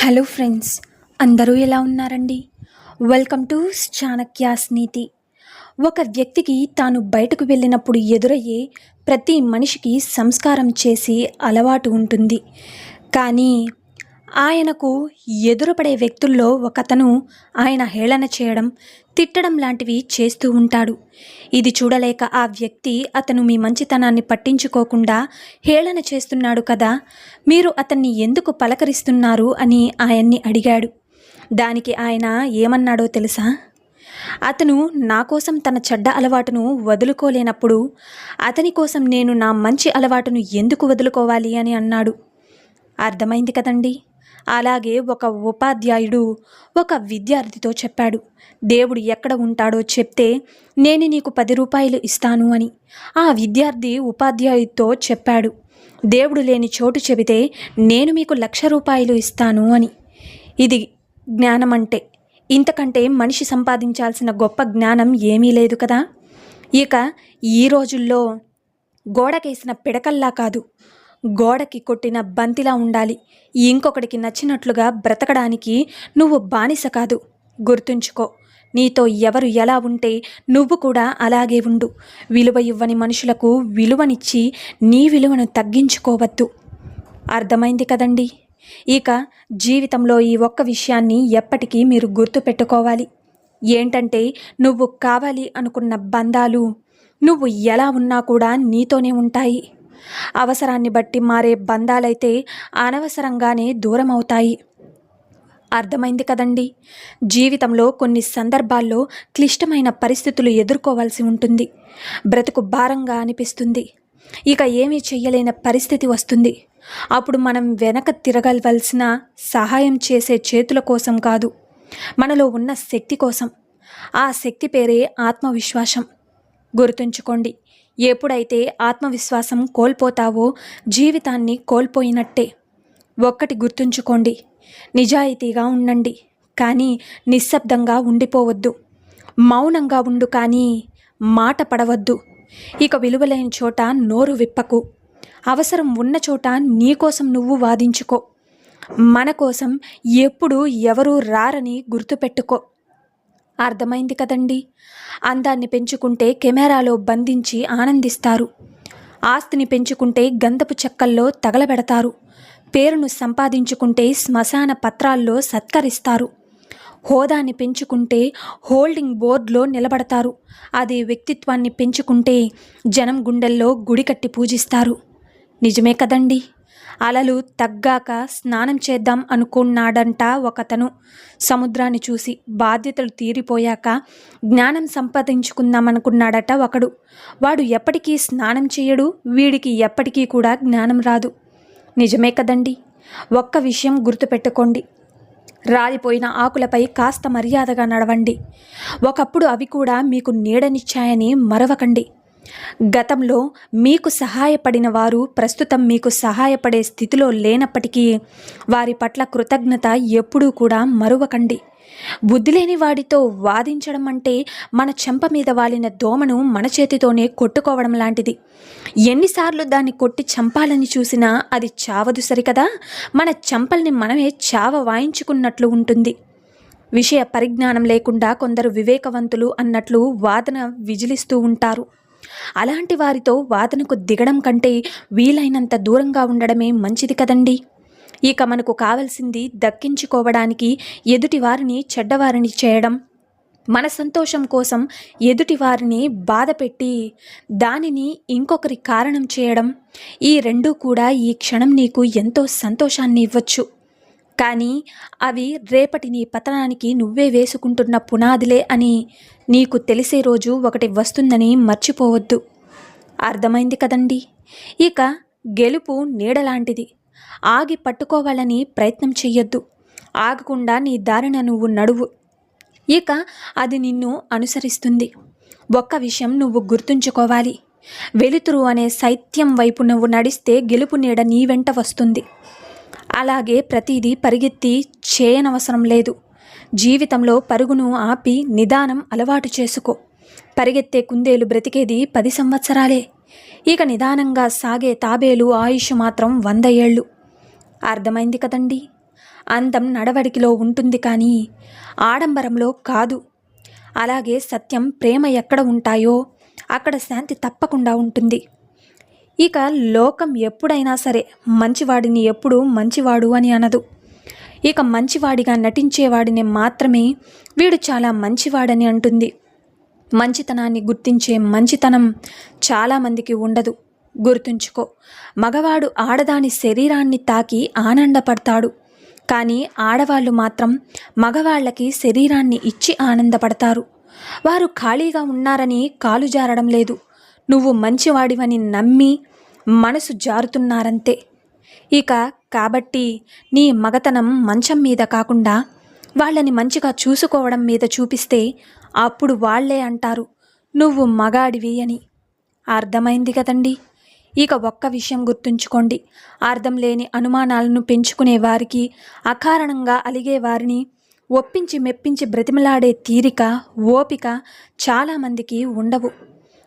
Hello friends, అందరూ ఎలా ఉన్నారండి? వెల్కమ్ టు చాణక్యాస్ నీతి. ఒక వ్యక్తికి తాను బయటకు వెళ్ళినప్పుడు ఎదురయ్యే ప్రతి మనిషికి సంస్కారం చేసి అలవాటు ఉంటుంది. కానీ ఆయనకు ఎదురుపడే వ్యక్తుల్లో ఒకతను ఆయన హేళన చేయడం, తిట్టడం లాంటివి చేస్తూ ఉంటాడు. ఇది చూడలేక ఆ వ్యక్తి అతను మీ మంచితనాన్ని పట్టించుకోకుండా హేళన చేస్తున్నాడు కదా, మీరు అతన్ని ఎందుకు పలకరిస్తున్నారు అని ఆయన్ని అడిగాడు. దానికి ఆయన ఏమన్నాడో తెలుసా? అతను నా కోసం తన చెడ్డ అలవాటును వదులుకోలేనప్పుడు అతని కోసం నేను నా మంచి అలవాటును ఎందుకు వదులుకోవాలి అని అన్నాడు. అర్థమైంది కదండి. అలాగే ఒక ఉపాధ్యాయుడు ఒక విద్యార్థితో చెప్పాడు, దేవుడు ఎక్కడ ఉంటాడో చెప్తే నేను నీకు 10 రూపాయలు ఇస్తాను అని. ఆ విద్యార్థి ఉపాధ్యాయుడితో చెప్పాడు, దేవుడు లేని చోటు చెబితే నేను మీకు 1,00,000 రూపాయలు ఇస్తాను అని. ఇది జ్ఞానం అంటే. ఇంతకంటే మనిషి సంపాదించాల్సిన గొప్ప జ్ఞానం ఏమీ లేదు కదా. ఇక ఈ రోజుల్లో గోడకేసిన పిడకల్లా కాదు, గోడకి కొట్టిన బంతిలా ఉండాలి. ఇంకొకడికి నచ్చినట్లుగా బ్రతకడానికి నువ్వు బానిస కాదు. గుర్తుంచుకో, నీతో ఎవరు ఎలా ఉంటే నువ్వు కూడా అలాగే ఉండు. విలువ ఇవ్వని మనుషులకు విలువనిచ్చి నీ విలువను తగ్గించుకోవద్దు. అర్థమైంది కదండి. ఇక జీవితంలో ఈ ఒక్క విషయాన్ని ఎప్పటికీ మీరు గుర్తుపెట్టుకోవాలి. ఏంటంటే, నువ్వు కావాలి అనుకున్న బంధాలు నువ్వు ఎలా ఉన్నా కూడా నీతోనే ఉంటాయి. అవసరాన్ని బట్టి మారే బంధాలైతే అనవసరంగానే దూరం అవుతాయి. అర్థమైంది కదండి. జీవితంలో కొన్ని సందర్భాల్లో క్లిష్టమైన పరిస్థితులు ఎదుర్కోవాల్సి ఉంటుంది. బ్రతుకు భారంగా అనిపిస్తుంది. ఇక ఏమీ చెయ్యలేని పరిస్థితి వస్తుంది. అప్పుడు మనం వెనక తిరగవలసిన సహాయం చేసే చేతుల కోసం కాదు, మనలో ఉన్న శక్తి కోసం. ఆ శక్తి పేరే ఆత్మవిశ్వాసం. గుర్తుంచుకోండి, ఎప్పుడైతే ఆత్మవిశ్వాసం కోల్పోతావో జీవితాన్ని కోల్పోయినట్టే. ఒక్కటి గుర్తుంచుకోండి, నిజాయితీగా ఉండండి కానీ నిశ్శబ్దంగా ఉండిపోవద్దు. మౌనంగా ఉండు కానీ మాట పడవద్దు. ఇక విలువలేని చోట నోరు విప్పకు. అవసరం ఉన్న చోట నీకోసం నువ్వు వాదించుకో. మన కోసం ఎప్పుడు ఎవరూ రారని గుర్తుపెట్టుకో. అర్థమైంది కదండి. అందాన్ని పెంచుకుంటే కెమెరాలో బంధించి ఆనందిస్తారు. ఆస్తిని పెంచుకుంటే గంధపు చెక్కల్లో తగలబెడతారు. పేరును సంపాదించుకుంటే శ్మశాన పత్రాల్లో సత్కరిస్తారు. హోదాని పెంచుకుంటే హోల్డింగ్ బోర్డులో నిలబడతారు. అదే వ్యక్తిత్వాన్ని పెంచుకుంటే జనం గుండెల్లో గుడి కట్టి పూజిస్తారు. నిజమే కదండి. అలలు తగ్గాక స్నానం చేద్దాం అనుకున్నాడంట ఒకతను. సముద్రాన్ని చూసి బాధ్యతలు తీరిపోయాక జ్ఞానం సంపాదించుకుందామనుకున్నాడట ఒకడు. వాడు ఎప్పటికీ స్నానం చేయడు, వీడికి ఎప్పటికీ కూడా జ్ఞానం రాదు. నిజమే కదండి. ఒక్క విషయం గుర్తుపెట్టుకోండి, రాలిపోయిన ఆకులపై కాస్త మర్యాదగా నడవండి. ఒకప్పుడు అవి కూడా మీకు నీడనిచ్చాయని మరవకండి. గతంలో మీకు సహాయపడిన వారు ప్రస్తుతం మీకు సహాయపడే స్థితిలో లేనప్పటికీ వారి పట్ల కృతజ్ఞత ఎప్పుడూ కూడా మరువకండి. బుద్ధి లేని వాడితో వాదించడం అంటే మన చెంప మీద వాలిన దోమను మన చేతితోనే కొట్టుకోవడం లాంటిది. ఎన్నిసార్లు దాన్ని కొట్టి చంపాలని చూసినా అది చావదు సరికదా, మన చెంపల్ని మనమే చావ వాయించుకున్నట్లు ఉంటుంది. విషయ పరిజ్ఞానం లేకుండా కొందరు వివేకవంతులు అన్నట్లు వాదన విజిలిస్తూ ఉంటారు. అలాంటి వారితో వాదనకు దిగడం కంటే వీలైనంత దూరంగా ఉండడమే మంచిది కదండి. ఇక మనకు కావలసింది దక్కించుకోవడానికి ఎదుటి వారిని చెడ్డవారిని చేయడం, మన సంతోషం కోసం ఎదుటి వారిని బాధ పెట్టి దానిని ఇంకొకరి కారణం చేయడం, ఈ రెండూ కూడా ఈ క్షణం నీకు ఎంతో సంతోషాన్ని ఇవ్వచ్చు. కానీ అవి రేపటి నీ పతనానికి నువ్వే వేసుకుంటున్న పునాదిలే అని నీకు తెలిసే రోజు ఒకటి వస్తుందని మర్చిపోవద్దు. అర్థమైంది కదండి. ఇక గెలుపు నీడలాంటిది. ఆగి పట్టుకోవాలని ప్రయత్నం చెయ్యొద్దు. ఆగకుండా నీ దారిన నువ్వు నడువు. ఇక అది నిన్ను అనుసరిస్తుంది. ఒక్క విషయం నువ్వు గుర్తుంచుకోవాలి, వెలుతురు అనే శైత్యం వైపు నువ్వు నడిస్తే గెలుపు నీడ నీ వెంట వస్తుంది. అలాగే ప్రతిదీ పరిగెత్తి చేయనవసరం లేదు. జీవితంలో పరుగును ఆపి నిదానం అలవాటు చేసుకో. పరిగెత్తే కుందేలు బ్రతికేది 10 సంవత్సరాలే. ఇక నిదానంగా సాగే తాబేలు ఆయుష్ మాత్రం 100 ఏళ్ళు. అర్థమైంది కదండి. అందం నడవడికిలో ఉంటుంది కానీ ఆడంబరంలో కాదు. అలాగే సత్యం, ప్రేమ ఎక్కడ ఉంటాయో అక్కడ శాంతి తప్పకుండా ఉంటుంది. ఇక లోకం ఎప్పుడైనా సరే మంచివాడిని ఎప్పుడూ మంచివాడు అని అనదు. ఇక మంచివాడిగా నటించేవాడిని మాత్రమే వీడు చాలా మంచివాడని అంటుంది. మంచితనాన్ని గుర్తించే మంచితనం చాలామందికి ఉండదు. గుర్తుంచుకో, మగవాడు ఆడదాని శరీరాన్ని తాకి ఆనందపడతాడు, కానీ ఆడవాళ్ళు మాత్రం మగవాళ్ళకి శరీరాన్ని ఇచ్చి ఆనందపడతారు. వారు ఖాళీగా ఉన్నారని కాలు జారడం లేదు, నువ్వు మంచివాడివని నమ్మి మనసు జారుతున్నారంతే. ఇక కాబట్టి నీ మగతనం మంచం మీద కాకుండా వాళ్ళని మంచిగా చూసుకోవడం మీద చూపిస్తే అప్పుడు వాళ్లే అంటారు నువ్వు మగాడివి అని. అర్థమైంది కదండి. ఇక ఒక్క విషయం గుర్తుంచుకోండి, అర్థం లేని అనుమానాలను పెంచుకునే వారికి, అకారణంగా అలిగే వారిని ఒప్పించి మెప్పించి బ్రతిమలాడే తీరిక, ఓపిక చాలామందికి ఉండవు.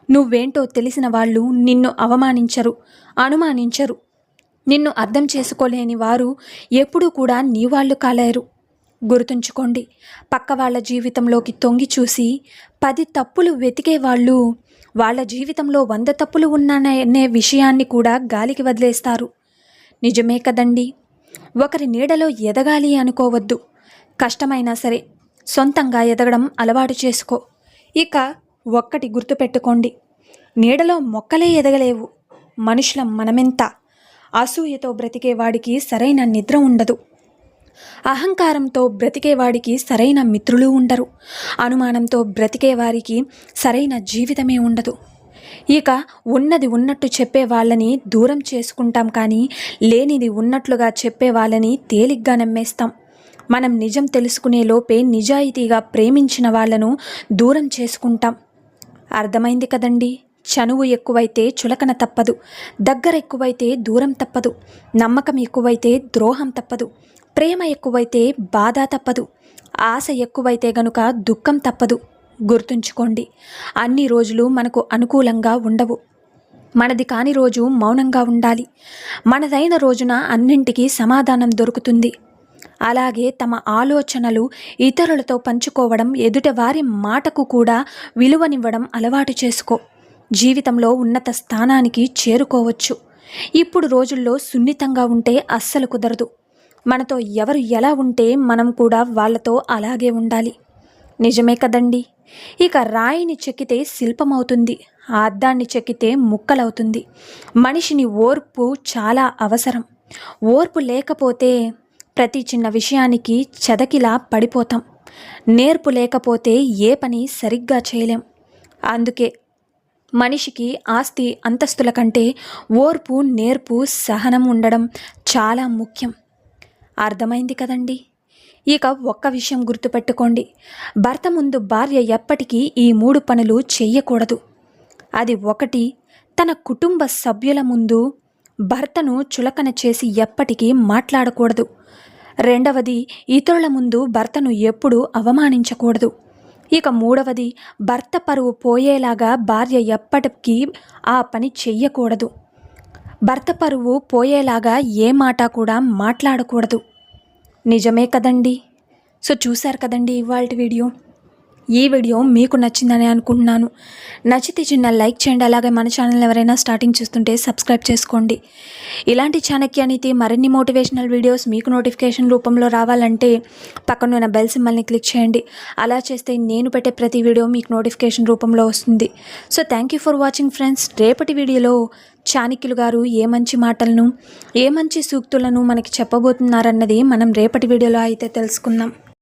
నువ్వేంటో తెలిసిన వాళ్ళు నిన్ను అవమానించరు, అనుమానించరు. నిన్ను అర్థం చేసుకోలేని వారు ఎప్పుడూ కూడా నీ వాళ్ళు కాలేరు. గుర్తుంచుకోండి, పక్క వాళ్ళ జీవితంలోకి తొంగి చూసి 10 తప్పులు వెతికే వాళ్ళు వాళ్ళ జీవితంలో 100 తప్పులు ఉన్నాయనే విషయాన్ని కూడా గాలికి వదిలేస్తారు. నిజమే కదండి. ఒకరి నీడలో ఎదగాలి అనుకోవద్దు. కష్టమైనా సరే సొంతంగా ఎదగడం అలవాటు చేసుకో. ఇక ఒక్కటి గుర్తుపెట్టుకోండి, నీడలో మొక్కలే ఎదగలేవు, మనుషులం మనమెంత. అసూయతో బ్రతికేవాడికి సరైన నిద్ర ఉండదు, అహంకారంతో బ్రతికేవాడికి సరైన మిత్రులు ఉండరు, అనుమానంతో బ్రతికేవారికి సరైన జీవితమే ఉండదు. ఇక ఉన్నది ఉన్నట్టు చెప్పే వాళ్ళని దూరం చేసుకుంటాం, కానీ లేనిది ఉన్నట్లుగా చెప్పే వాళ్ళని తేలిగ్గా నమ్మేస్తాం. మనం నిజం తెలుసుకునే లోపే నిజాయితీగా ప్రేమించిన వాళ్ళను దూరం చేసుకుంటాం. అర్థమైంది కదండి. చనువు ఎక్కువైతే చులకన తప్పదు, దగ్గర ఎక్కువైతే దూరం తప్పదు, నమ్మకం ఎక్కువైతే ద్రోహం తప్పదు, ప్రేమ ఎక్కువైతే బాధ తప్పదు, ఆశ ఎక్కువైతే గనుక దుఃఖం తప్పదు. గుర్తుంచుకోండి, అన్ని రోజులు మనకు అనుకూలంగా ఉండవు. మనది కాని రోజు మౌనంగా ఉండాలి, మనదైన రోజున అన్నింటికీ సమాధానం దొరుకుతుంది. అలాగే తమ ఆలోచనలు ఇతరులతో పంచుకోవడం, ఎదుటివారి మాటకు కూడా విలువనివ్వడం అలవాటు చేసుకో. జీవితంలో ఉన్నత స్థానానికి చేరుకోవచ్చు. ఇప్పుడు రోజుల్లో సున్నితంగా ఉంటే అస్సలు కుదరదు. మనతో ఎవరు ఎలా ఉంటే మనం కూడా వాళ్ళతో అలాగే ఉండాలి. నిజమే కదండి. ఇక రాయిని చెక్కితే శిల్పమవుతుంది, అద్దాన్ని చెక్కితే ముక్కలవుతుంది. మనిషిని ఓర్పు చాలా అవసరం. ఓర్పు లేకపోతే ప్రతి చిన్న విషయానికి చదకిలా పడిపోతాం. నేర్పు లేకపోతే ఏ పని సరిగ్గా చేయలేం. అందుకే మనిషికి ఆస్తి అంతస్తుల కంటే ఓర్పు, నేర్పు, సహనం ఉండడం చాలా ముఖ్యం. అర్థమైంది కదండి. ఇక ఒక్క విషయం గుర్తుపెట్టుకోండి, భర్త ముందు భార్య ఎప్పటికీ ఈ 3 పనులు చెయ్యకూడదు. అది 1, తన కుటుంబ సభ్యుల ముందు భర్తను చులకన చేసి ఎప్పటికీ మాట్లాడకూడదు. 2వది, ఇతరుల ముందు భర్తను ఎప్పుడూ అవమానించకూడదు. ఇక 3వది, భర్త పరువు పోయేలాగా భార్య ఎప్పటికీ ఆ పని చెయ్యకూడదు. భర్త పరువు పోయేలాగా ఏ మాట కూడా మాట్లాడకూడదు. నిజమే కదండి. సో చూశారు కదండి ఇవాల్టి వీడియో. ఈ వీడియో మీకు నచ్చిందని అనుకుంటున్నాను. నచ్చితే చిన్న లైక్ చేయండి. అలాగే మన ఛానల్ ఎవరైనా స్టార్టింగ్ చూస్తుంటే సబ్స్క్రైబ్ చేసుకోండి. ఇలాంటి చాణక్య నీతి మరిన్ని మోటివేషనల్ వీడియోస్ మీకు నోటిఫికేషన్ రూపంలో రావాలంటే పక్కనున్న బెల్ సింబల్ని క్లిక్ చేయండి. అలా చేస్తే నేను పెట్టే ప్రతి వీడియో మీకు నోటిఫికేషన్ రూపంలో వస్తుంది. So thank you for watching friends. రేపటి వీడియోలో చాణక్యులు గారు ఏ మంచి మాటలను, ఏ మంచి సూక్తులను మనకి చెప్పబోతున్నారన్నది మనం రేపటి వీడియోలో అయితే తెలుసుకుందాం.